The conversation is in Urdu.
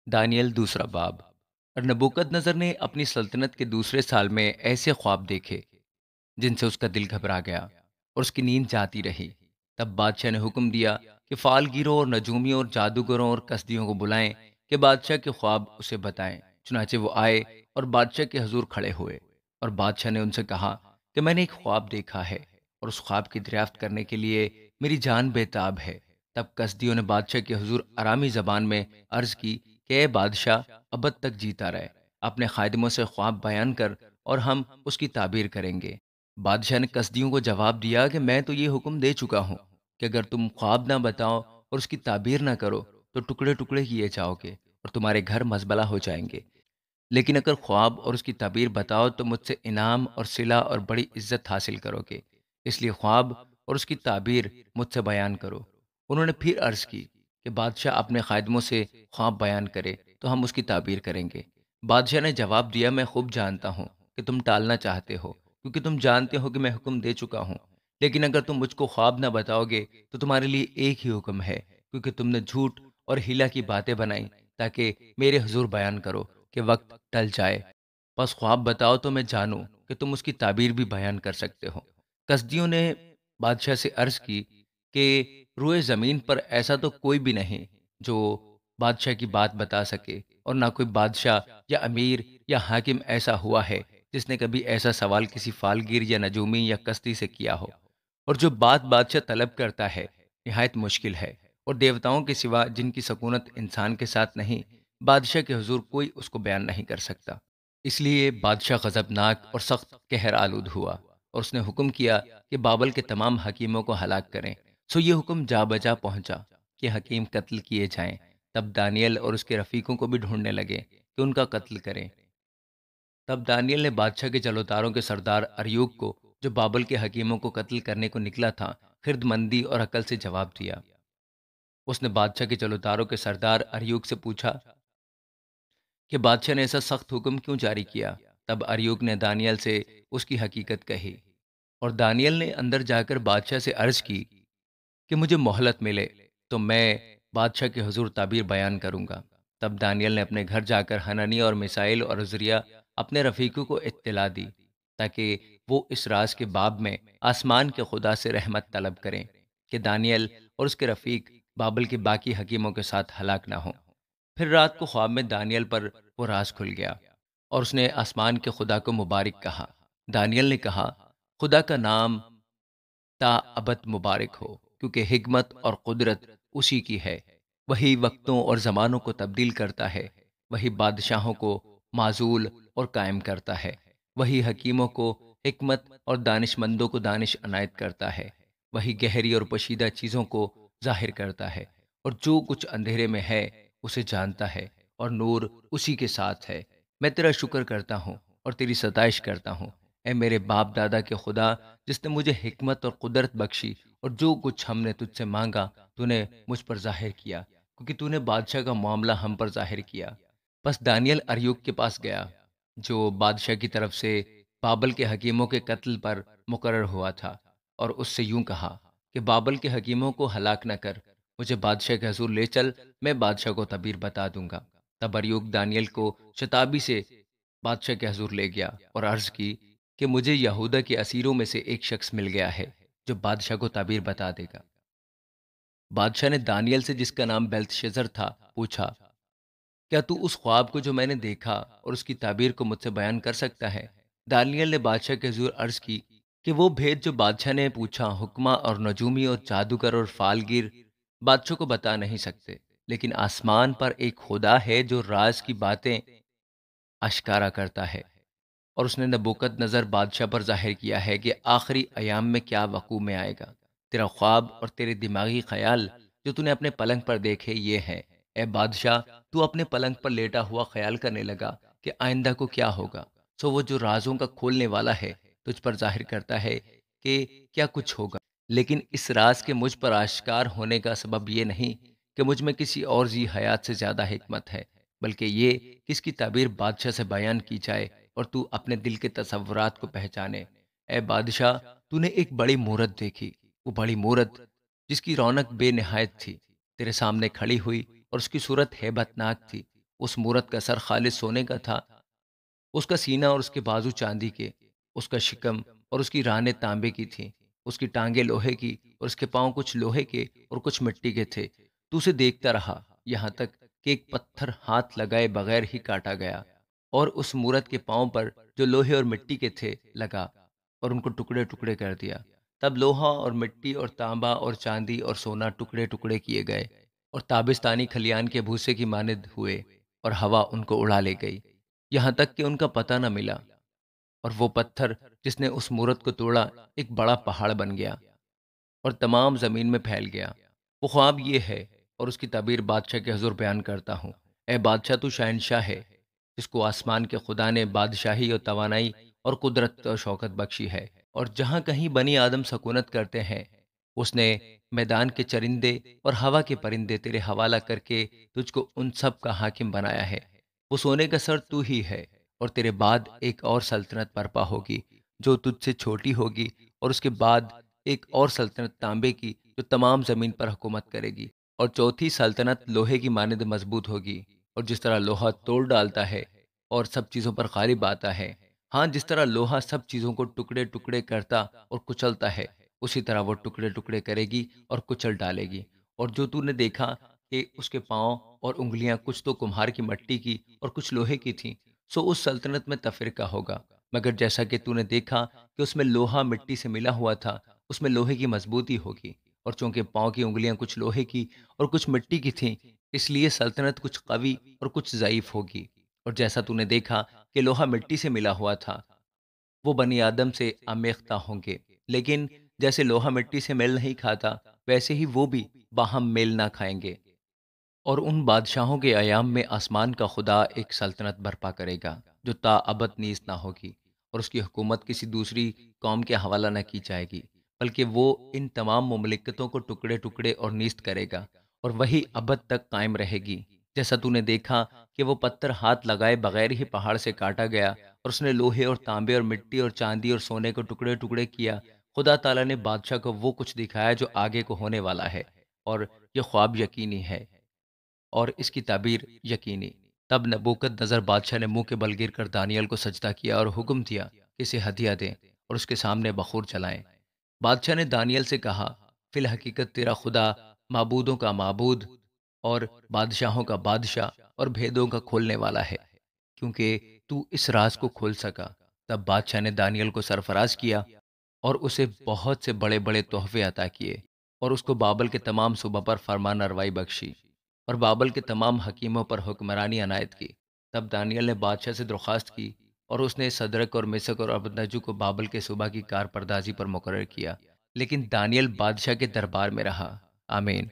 دانیل دوسرا باب۔ اور نبوکد نظر نے اپنی سلطنت کے دوسرے سال میں ایسے خواب دیکھے جن سے اس کا دل گھبرا گیا اور اس کی نیند جاتی رہی۔ تب بادشاہ نے حکم دیا کہ فال گیروں اور نجومیوں اور جادوگروں اور کسدیوں کو بلائیں کہ بادشاہ کے خواب اسے بتائیں۔ چنانچہ وہ آئے اور بادشاہ کے حضور کھڑے ہوئے، اور بادشاہ نے ان سے کہا کہ میں نے ایک خواب دیکھا ہے، اور اس خواب کی دریافت کرنے کے لیے میری جان بے تاب ہے۔ تب کسدیوں نے بادشاہ کے حضور آرامی زبان میں عرض کی کہ اے بادشاہ، ابد تک جیتا رہے، اپنے خادموں سے خواب بیان کر اور ہم اس کی تعبیر کریں گے۔ بادشاہ نے کسدیوں کو جواب دیا کہ میں تو یہ حکم دے چکا ہوں کہ اگر تم خواب نہ بتاؤ اور اس کی تعبیر نہ کرو تو ٹکڑے ٹکڑے کیے جاؤ گے اور تمہارے گھر مزبلہ ہو جائیں گے، لیکن اگر خواب اور اس کی تعبیر بتاؤ تو مجھ سے انعام اور صلہ اور بڑی عزت حاصل کرو گے، اس لیے خواب اور اس کی تعبیر مجھ سے بیان کرو۔ انہوں نے پھر عرض کی کہ بادشاہ اپنے خادموں سے خواب بیان کرے تو ہم اس کی تعبیر کریں گے۔ بادشاہ نے جواب دیا، میں خوب جانتا ہوں کہ تم ٹالنا چاہتے ہو، کیونکہ تم جانتے ہو کہ میں حکم دے چکا ہوں، لیکن اگر تم مجھ کو خواب نہ بتاؤ گے تو تمہارے لیے ایک ہی حکم ہے، کیونکہ تم نے جھوٹ اور ہیلا کی باتیں بنائیں تاکہ میرے حضور بیان کرو کہ وقت ٹل جائے۔ بس خواب بتاؤ تو میں جانوں کہ تم اس کی تعبیر بھی بیان کر سکتے ہو۔ کسدیوں نے بادشاہ سے عرض کی کہ روئے زمین پر ایسا تو کوئی بھی نہیں جو بادشاہ کی بات بتا سکے، اور نہ کوئی بادشاہ یا امیر یا حاکم ایسا ہوا ہے جس نے کبھی ایسا سوال کسی فالگیر یا نجومی یا کستی سے کیا ہو۔ اور جو بات بادشاہ طلب کرتا ہے نہایت مشکل ہے، اور دیوتاؤں کے سوا جن کی سکونت انسان کے ساتھ نہیں، بادشاہ کے حضور کوئی اس کو بیان نہیں کر سکتا۔ اس لیے بادشاہ غضبناک اور سخت قہر آلود ہوا، اور اس نے حکم کیا کہ بابل کے تمام حکیموں کو ہلاک کریں۔ سو یہ حکم جا بجا پہنچا کہ حکیم قتل کیے جائیں۔ تب دانیل اور اس کے رفیقوں کو بھی ڈھونڈنے لگے کہ ان کا قتل کریں۔ تب دانیل نے بادشاہ کے جلوتاروں کے سردار اریوک کو، جو بابل کے حکیموں کو قتل کرنے کو نکلا تھا، خرد مندی اور عقل سے جواب دیا۔ اس نے بادشاہ کے جلوتاروں کے سردار اریوک سے پوچھا کہ بادشاہ نے ایسا سخت حکم کیوں جاری کیا؟ تب اریوک نے دانیل سے اس کی حقیقت کہی، اور دانیل نے اندر جا کر بادشاہ سے عرض کی کہ مجھے مہلت ملے تو میں بادشاہ کے حضور تعبیر بیان کروں گا۔ تب دانیل نے اپنے گھر جا کر حنانی اور میسائیل اور عزریہ اپنے رفیقوں کو اطلاع دی تاکہ وہ اس راز کے باب میں آسمان کے خدا سے رحمت طلب کریں کہ دانیل اور اس کے رفیق بابل کے باقی حکیموں کے ساتھ ہلاک نہ ہوں۔ پھر رات کو خواب میں دانیل پر وہ راز کھل گیا، اور اس نے آسمان کے خدا کو مبارک کہا۔ دانیل نے کہا، خدا کا نام تا ابد مبارک ہو، کیونکہ حکمت اور قدرت اسی کی ہے۔ وہی وقتوں اور زمانوں کو تبدیل کرتا ہے، وہی بادشاہوں کو معزول اور قائم کرتا ہے، وہی حکیموں کو حکمت اور دانش مندوں کو دانش عنایت کرتا ہے، وہی گہری اور پوشیدہ چیزوں کو ظاہر کرتا ہے، اور جو کچھ اندھیرے میں ہے اسے جانتا ہے، اور نور اسی کے ساتھ ہے۔ میں تیرا شکر کرتا ہوں اور تیری ستائش کرتا ہوں، اے میرے باپ دادا کے خدا، جس نے مجھے حکمت اور قدرت بخشی، اور جو کچھ ہم نے تجھ سے مانگا تو نے مجھ پر ظاہر کیا، کیونکہ تو نے بادشاہ کا معاملہ ہم پر ظاہر کیا۔ بس دانیل اریوک کے پاس گیا، جو بادشاہ کی طرف سے بابل کے حکیموں کے قتل پر مقرر ہوا تھا، اور اس سے یوں کہا کہ بابل کے حکیموں کو ہلاک نہ کر، مجھے بادشاہ کے حضور لے چل، میں بادشاہ کو تعبیر بتا دوں گا۔ تب اریوک دانیل کو شتابی سے بادشاہ کے حضور لے گیا اور عرض کی کہ مجھے یہودا کے اسیروں میں سے ایک شخص مل گیا ہے جو بادشاہ کو تعبیر بتا دے گا۔ بادشاہ نے دانیل سے، جس کا نام بیلتشزر تھا، پوچھا، کیا تو اس خواب کو جو میں نے دیکھا اور اس کی تعبیر کو مجھ سے بیان کر سکتا ہے؟ دانیل نے بادشاہ کے حضور عرض کی کہ وہ بھید جو بادشاہ نے پوچھا، حکمہ اور نجومی اور جادوگر اور فالگیر بادشاہ کو بتا نہیں سکتے، لیکن آسمان پر ایک خدا ہے جو راز کی باتیں اشکارا کرتا ہے، اور اس نے نبوکت نظر بادشاہ پر ظاہر کیا ہے کہ آخری ایام میں کیا وقوع میں آئے گا۔ تیرا خواب اور تیرے دماغی خیال جو تو نے اپنے پلنگ پر دیکھے یہ ہیں۔ اے بادشاہ، تو اپنے پلنگ پر لیٹا ہوا خیال کرنے لگا کہ آئندہ کو کیا ہوگا، سو وہ جو رازوں کا کھولنے والا ہے تجھ پر ظاہر کرتا ہے کہ کیا کچھ ہوگا، لیکن اس راز کے مجھ پر آشکار ہونے کا سبب یہ نہیں کہ مجھ میں کسی اور ذی حیات سے زیادہ حکمت ہے، بلکہ یہ کہ اس کی تعبیر بادشاہ سے بیان کی جائے اور تو اپنے دل کے تصورات کو پہچانے۔ اے بادشاہ، تو نے ایک بڑی مورت دیکھی، وہ بڑی مورت جس کی رونق بے نہایت تھی، تیرے سامنے کھڑی ہوئی، اور اس کی صورت ہیبت ناک تھی، اس مورت کا سر خالص سونے کا تھا، اس کا سینہ اور اس کے بازو چاندی کے، اس کا شکم اور اس کی رانیں تانبے کی تھیں، اس کی ٹانگیں لوہے کی اور اس کے پاؤں کچھ لوہے کے اور کچھ مٹی کے تھے۔ تو اسے دیکھتا رہا یہاں تک کہ ایک پتھر ہاتھ لگائے بغیر ہی کاٹا گیا اور اس مورت کے پاؤں پر جو لوہے اور مٹی کے تھے لگا اور ان کو ٹکڑے ٹکڑے کر دیا۔ تب لوہا اور مٹی اور تانبا اور چاندی اور سونا ٹکڑے ٹکڑے کیے گئے اور تابستانی کھلیان کے بھوسے کی مانند ہوئے اور ہوا ان کو اڑا لے گئی، یہاں تک کہ ان کا پتہ نہ ملا۔ اور وہ پتھر جس نے اس مورت کو توڑا ایک بڑا پہاڑ بن گیا اور تمام زمین میں پھیل گیا۔ وہ خواب یہ ہے اور اس کی تعبیر بادشاہ کے حضور بیان کرتا ہوں۔ اے بادشاہ، تو شہنشاہ ہے جس کو آسمان کے خدا نے بادشاہی اور توانائی اور قدرت اور شوکت بخشی ہے، اور جہاں کہیں بنی آدم سکونت کرتے ہیں اس نے میدان کے چرندے اور ہوا کے پرندے تیرے حوالہ کر کے تجھ کو ان سب کا حاکم بنایا ہے۔ وہ سونے کا سر تو ہی ہے، اور تیرے بعد ایک اور سلطنت برپا ہوگی جو تجھ سے چھوٹی ہوگی، اور اس کے بعد ایک اور سلطنت تانبے کی جو تمام زمین پر حکومت کرے گی، اور چوتھی سلطنت لوہے کی مانند مضبوط ہوگی، اور جس طرح لوہا توڑ ڈالتا ہے اور سب چیزوں پر غالب آتا ہے، ہاں جس طرح لوہا سب چیزوں کو ٹکڑے ٹکڑے کرتا اور کچلتا ہے، اسی طرح وہ ٹکڑے ٹکڑے کرے گی اور کچل ڈالے گی۔ اور جو تو نے دیکھا کہ اس کے پاؤں اور انگلیاں کچھ تو کمہار کی مٹی کی اور کچھ لوہے کی تھیں، سو اس سلطنت میں تفرقہ ہوگا، مگر جیسا کہ تو نے دیکھا کہ اس میں لوہا مٹی سے ملا ہوا تھا، اس میں لوہے کی مضبوطی ہوگی۔ اور چونکہ پاؤں کی انگلیاں کچھ لوہے کی اور کچھ مٹی کی تھیں، اس لیے سلطنت کچھ قوی اور کچھ ضعیف ہوگی۔ اور جیسا تو نے دیکھا کہ لوہا مٹی سے ملا ہوا تھا، وہ بنی آدم سے آمیختہ ہوں گے، لیکن جیسے لوہا مٹی سے میل نہیں کھاتا، ویسے ہی وہ بھی باہم میل نہ کھائیں گے۔ اور ان بادشاہوں کے ایام میں آسمان کا خدا ایک سلطنت برپا کرے گا جو تا ابد نیست نہ ہوگی، اور اس کی حکومت کسی دوسری قوم کے حوالہ نہ کی جائے گی، بلکہ وہ ان تمام مملکتوں کو ٹکڑے ٹکڑے اور نیست کرے گا، اور وہی ابد تک قائم رہے گی۔ جیسا تو نے دیکھا کہ وہ پتھر ہاتھ لگائے بغیر ہی پہاڑ سے کاٹا گیا، اور اس نے لوہے اور تانبے اور مٹی اور چاندی اور سونے کو ٹکڑے ٹکڑے کیا۔ خدا تعالیٰ نے بادشاہ کو وہ کچھ دکھایا جو آگے کو ہونے والا ہے، اور یہ خواب یقینی ہے اور اس کی تعبیر یقینی۔ تب نبوکد نظر بادشاہ نے منہ کے بل گر کر دانیال کو سجدہ کیا اور حکم دیا کہ اسے ہدیہ دیں اور اس کے سامنے بخور چلائیں۔ بادشاہ نے دانیال سے کہا، فی الحقیقت تیرا خدا معبودوں کا معبود اور بادشاہوں کا بادشاہ اور بھیدوں کا کھولنے والا ہے، کیونکہ تو اس راز کو کھول سکا۔ تب بادشاہ نے دانیال کو سرفراز کیا اور اسے بہت سے بڑے بڑے تحفے عطا کیے، اور اس کو بابل کے تمام صوبہ پر فرمان روائی بخشی اور بابل کے تمام حکیموں پر حکمرانی عنایت کی۔ تب دانیال نے بادشاہ سے درخواست کی، اور اس نے صدرک اور مسک اور ابدنجو کو بابل کے صوبہ کی کار پردازی پر مقرر کیا، لیکن دانیال بادشاہ کے دربار میں رہا۔ آمین۔